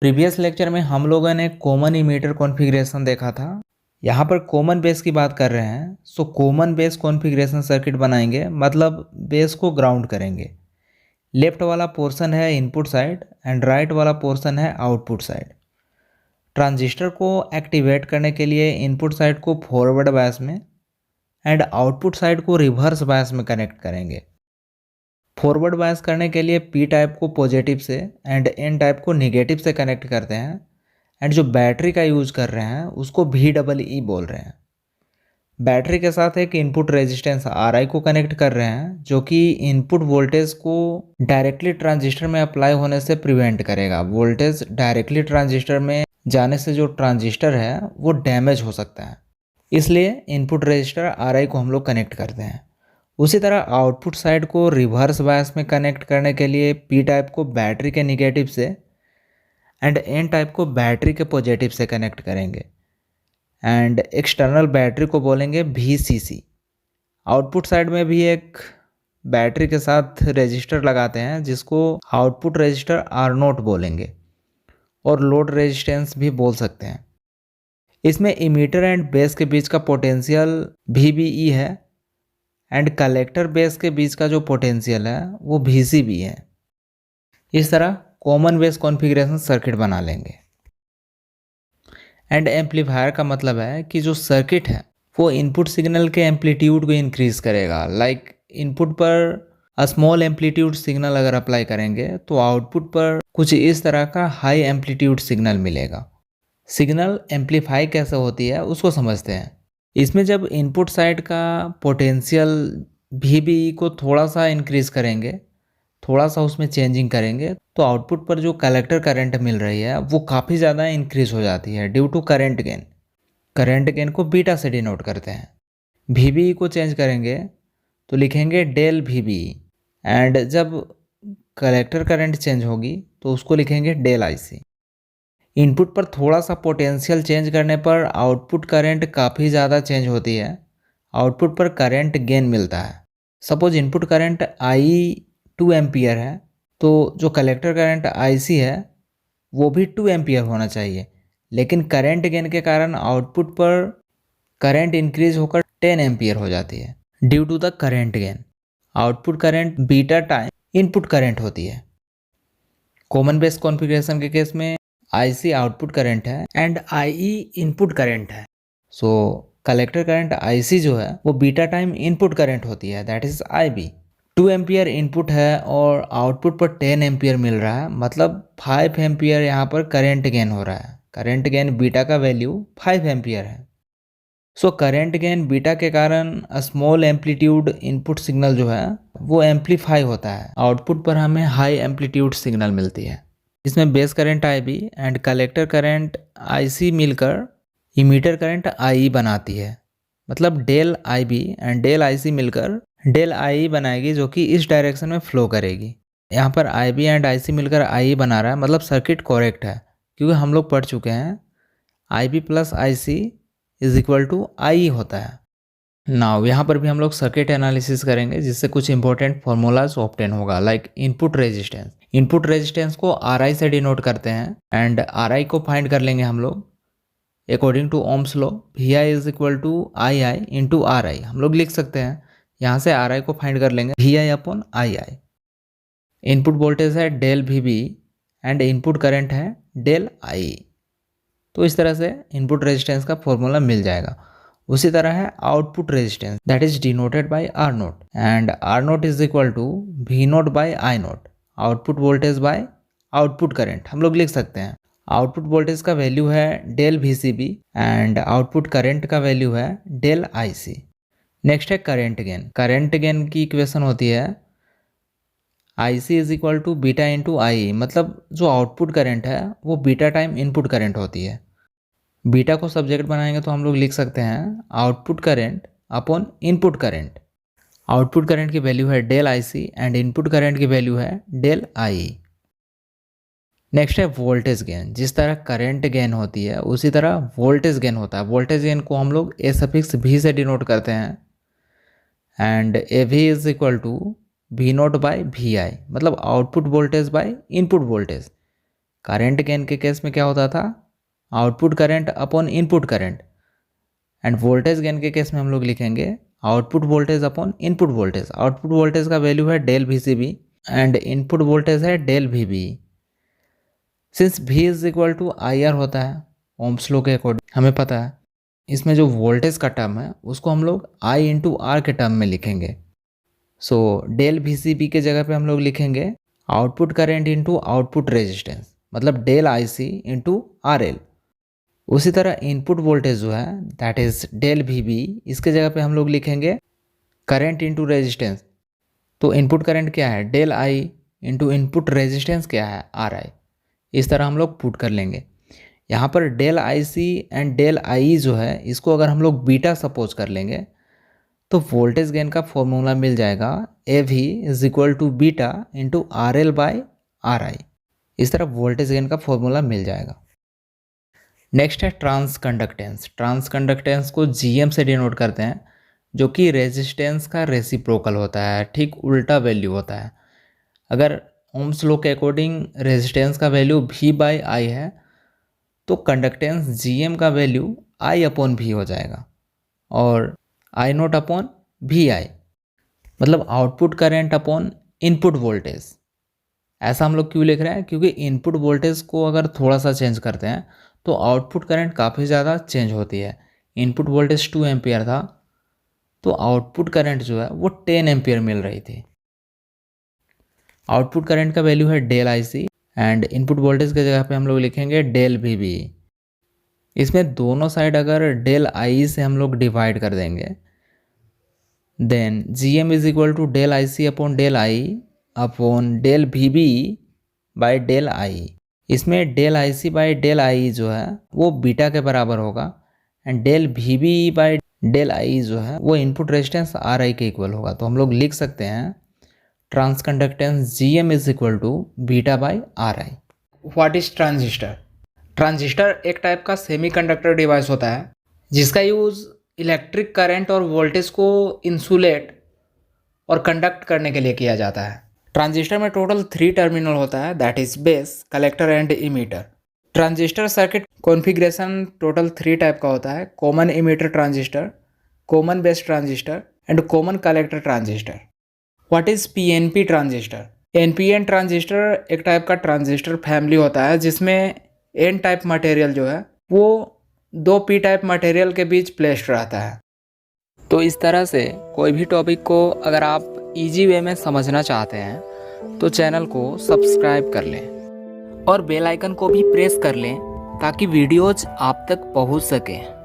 Previous lecture में हम लोगों ने कॉमन इमीटर कॉन्फ़िगरेशन देखा था। यहाँ पर कॉमन बेस की बात कर रहे हैं। So common base configuration circuit बनाएंगे, मतलब बेस को ग्राउंड करेंगे। लेफ्ट वाला पोर्शन है इनपुट साइड एंड राइट वाला पोर्शन है आउटपुट साइड। ट्रांजिस्टर को एक्टिवेट करने के लिए इनपुट साइड को फॉरवर्ड बायस में एंड आउटपुट साइड को रिवर्स बायस में कनेक्ट करेंगे। फॉरवर्ड बायस करने के लिए पी टाइप को पॉजिटिव से एंड एन टाइप को निगेटिव से कनेक्ट करते हैं एंड जो बैटरी का यूज़ कर रहे हैं उसको VEE बोल रहे हैं। बैटरी के साथ एक इनपुट रेजिस्टेंस RI को कनेक्ट कर रहे हैं जो कि इनपुट वोल्टेज को डायरेक्टली ट्रांजिस्टर में अप्लाई होने से प्रिवेंट करेगा। वोल्टेज डायरेक्टली ट्रांजिस्टर में जाने से जो ट्रांजिस्टर है वो डैमेज हो सकता है, इसलिए इनपुट रेजिस्टर RI को हम लोग कनेक्ट करते हैं। उसी तरह आउटपुट साइड को रिवर्स बायस में कनेक्ट करने के लिए पी टाइप को बैटरी के निगेटिव से एंड एन टाइप को बैटरी के पॉजिटिव से कनेक्ट करेंगे एंड एक्सटर्नल बैटरी को बोलेंगे VCC। आउटपुट साइड में भी एक बैटरी के साथ रेजिस्टर लगाते हैं जिसको आउटपुट रेजिस्टर R0 बोलेंगे और लोड रेजिस्टेंस भी बोल सकते हैं। इसमें इमीटर एंड बेस के बीच का पोटेंशियल VBE है एंड कलेक्टर बेस के बीच का जो पोटेंशियल है वो VCB है। इस तरह कॉमन बेस कॉन्फ़िगरेशन सर्किट बना लेंगे। एंड एम्पलीफायर का मतलब है कि जो सर्किट है वो इनपुट सिग्नल के एम्पलीट्यूड को इंक्रीज करेगा। लाइक इनपुट पर स्मॉल एम्पलीट्यूड सिग्नल अगर अप्लाई करेंगे तो आउटपुट पर कुछ इस तरह का हाई एम्पलीट्यूड सिग्नल मिलेगा। सिग्नल एम्पलीफाई कैसे होती है उसको समझते हैं। इसमें जब इनपुट साइड का पोटेंशियल VBE को थोड़ा सा इंक्रीज करेंगे, थोड़ा सा उसमें चेंजिंग करेंगे तो आउटपुट पर जो कलेक्टर करंट मिल रही है वो काफ़ी ज़्यादा इंक्रीज हो जाती है due to current gain. Current gain को बीटा से डिनोट करते हैं। VBE को चेंज करेंगे तो लिखेंगे डेल VBE एंड जब कलेक्टर करंट चेंज होगी तो उसको लिखेंगे डेल IC। इनपुट पर थोड़ा सा पोटेंशियल चेंज करने पर आउटपुट करंट काफ़ी ज़्यादा चेंज होती है, आउटपुट पर करंट गेन मिलता है। Suppose input current I 2 ampere है तो जो कलेक्टर करंट IC है वो भी 2 एम्पियर होना चाहिए, लेकिन करंट गेन के कारण आउटपुट पर करंट इंक्रीज होकर 10 एम्पियर हो जाती है due to the current gain. Output current beta time input current होती है। कॉमन बेस कॉन्फ़िगरेशन के केस में IC आउटपुट करंट है एंड IE इनपुट करंट है। सो कलेक्टर करंट IC जो है वो बीटा टाइम इनपुट करंट होती है, that is IB। 2 ampere input है और आउटपुट पर 10 एम्पियर मिल रहा है, मतलब 5 एम्पियर यहाँ पर करंट गेन हो रहा है। करंट गेन बीटा का वैल्यू 5 एम्पियर है। सो करंट गेन बीटा के कारण स्मॉल एम्पलीट्यूड इनपुट सिग्नल जो है वो एम्पलीफाई होता है, आउटपुट पर हमें हाई एम्पलीट्यूड सिग्नल मिलती है। इसमें base current IB and collector current IC मिलकर इमीटर करंट IE बनाती है, मतलब del IB and del IC मिलकर डेल IE बनाएगी जो कि इस डायरेक्शन में फ्लो करेगी। यहाँ पर IB एंड IC मिलकर IE बना रहा है, मतलब सर्किट करेक्ट है, क्योंकि हम लोग पढ़ चुके हैं IB plus IC is equal to IE होता है। नाउ यहाँ पर भी हम लोग सर्किट एनालिसिस करेंगे जिससे कुछ इंपॉर्टेंट फॉर्मूलाज ऑब्टेन होगा, like input resistance. Input resistance को RI से डिनोट करते हैं एंड RI को फाइंड कर लेंगे हम लोग according to Ohm's law. VI is equal to II into RI हम लोग लिख सकते हैं। यहाँ से RI को फाइंड कर लेंगे VI upon II। Input voltage है del VBE and input current है डेल IE। तो इस तरह से इनपुट रेजिस्टेंस का फॉर्मूला मिल जाएगा। उसी तरह है output resistance, that is denoted by R0 and R0 is equal to V0 by I0। Output voltage by output current हम लोग लिख सकते हैं। आउटपुट वोल्टेज का वैल्यू है del VCB and output current का वैल्यू है डेल IC। नेक्स्ट है करंट गेन। करंट गेन की इक्वेशन होती है IC is equal to beta into IE, मतलब जो आउटपुट करंट है वो बीटा टाइम इनपुट करंट होती है। बीटा को सब्जेक्ट बनाएंगे तो हम लोग लिख सकते हैं output current upon input current. Output current की वैल्यू है del IC and input current की वैल्यू है डेल IE। नेक्स्ट है वोल्टेज गेन। जिस तरह करंट गेन होती है उसी तरह वोल्टेज गेन होता है। वोल्टेज गेन को हम लोग A सफिक्स V से डिनोट करते हैं and AV is equal to V0 by VI, मतलब output voltage by input voltage. Current gain के केस में क्या होता था, output current upon input current, and voltage gain के केस में हम लोग लिखेंगे output voltage upon input voltage. Output voltage का वैल्यू है del VCB and input voltage है del VB। Since V is equal to IR होता है ओम्स लॉ के अकॉर्डिंग, हमें पता है इसमें जो वोल्टेज का टर्म है उसको हम लोग I इंटू R के टर्म में लिखेंगे। सो डेल VCB के जगह पे हम लोग लिखेंगे output current into output resistance, मतलब डेल IC इंटू RL। उसी तरह इनपुट वोल्टेज जो है दैट इज डेल VB, इसके जगह पे हम लोग लिखेंगे करेंट इंटू रेजिस्टेंस। तो इनपुट करंट क्या है del I into input resistance क्या है RI। इस तरह हम लोग पुट कर लेंगे। यहाँ पर del IC and del IE जो है इसको अगर हम लोग बीटा सपोज कर लेंगे तो वोल्टेज गेन का फॉर्मूला मिल जाएगा AV is equal to beta into RL by RI। इस तरह वोल्टेज गेन का फॉर्मूला मिल जाएगा। नेक्स्ट है ट्रांस कंडक्टेंस। ट्रांस कंडक्टेंस को GM से डिनोट करते हैं, जो कि रेजिस्टेंस का रेसिप्रोकल होता है, ठीक उल्टा वैल्यू होता है। अगर ओम्स लॉ के अकॉर्डिंग रेजिस्टेंस का वैल्यू V बाई I है तो कंडक्टेंस GM का वैल्यू I अपॉन V हो जाएगा और I नोट अपॉन VI, मतलब output current upon input voltage. ऐसा हम लोग क्यों लिख रहे हैं, क्योंकि इनपुट वोल्टेज को अगर थोड़ा सा चेंज करते हैं तो आउटपुट करंट काफ़ी ज़्यादा चेंज होती है। इनपुट वोल्टेज 2 एम्पियर था तो आउटपुट करंट जो है वो 10 एम्पियर मिल रही थी। आउटपुट करंट का वैल्यू है del IC and input voltage की जगह पे हम लोग लिखेंगे डेल VB। इसमें दोनों साइड अगर डेल IE से हम लोग डिवाइड कर देंगे then GM is equal to del IC upon del I upon del VB by del I। इसमें del IC by del I जो है वो बीटा के बराबर होगा and del VB by del I जो है वो इनपुट रेजिस्टेंस RI के इक्वल होगा। तो हम लोग लिख सकते हैं transconductance GM is equal to beta by RI। What is transistor? Transistor एक टाइप का सेमीकंडक्टर डिवाइस होता है जिसका यूज़ इलेक्ट्रिक करंट और वोल्टेज को इंसुलेट और कंडक्ट करने के लिए किया जाता है। ट्रांजिस्टर में टोटल 3 टर्मिनल होता है, that is base, collector and emitter. Transistor circuit configuration total 3 type का होता है, common emitter transistor, common base transistor and common collector transistor. What is PNP transistor? NPN transistor एक टाइप का transistor family होता है जिसमें N टाइप मटेरियल जो है वो 2 P टाइप मटेरियल के बीच प्लेस्ड रहता है। तो इस तरह से कोई भी टॉपिक को अगर आप इजी वे में समझना चाहते हैं तो चैनल को सब्सक्राइब कर लें और बेल आइकन को भी प्रेस कर लें ताकि वीडियोज आप तक पहुंच सकें।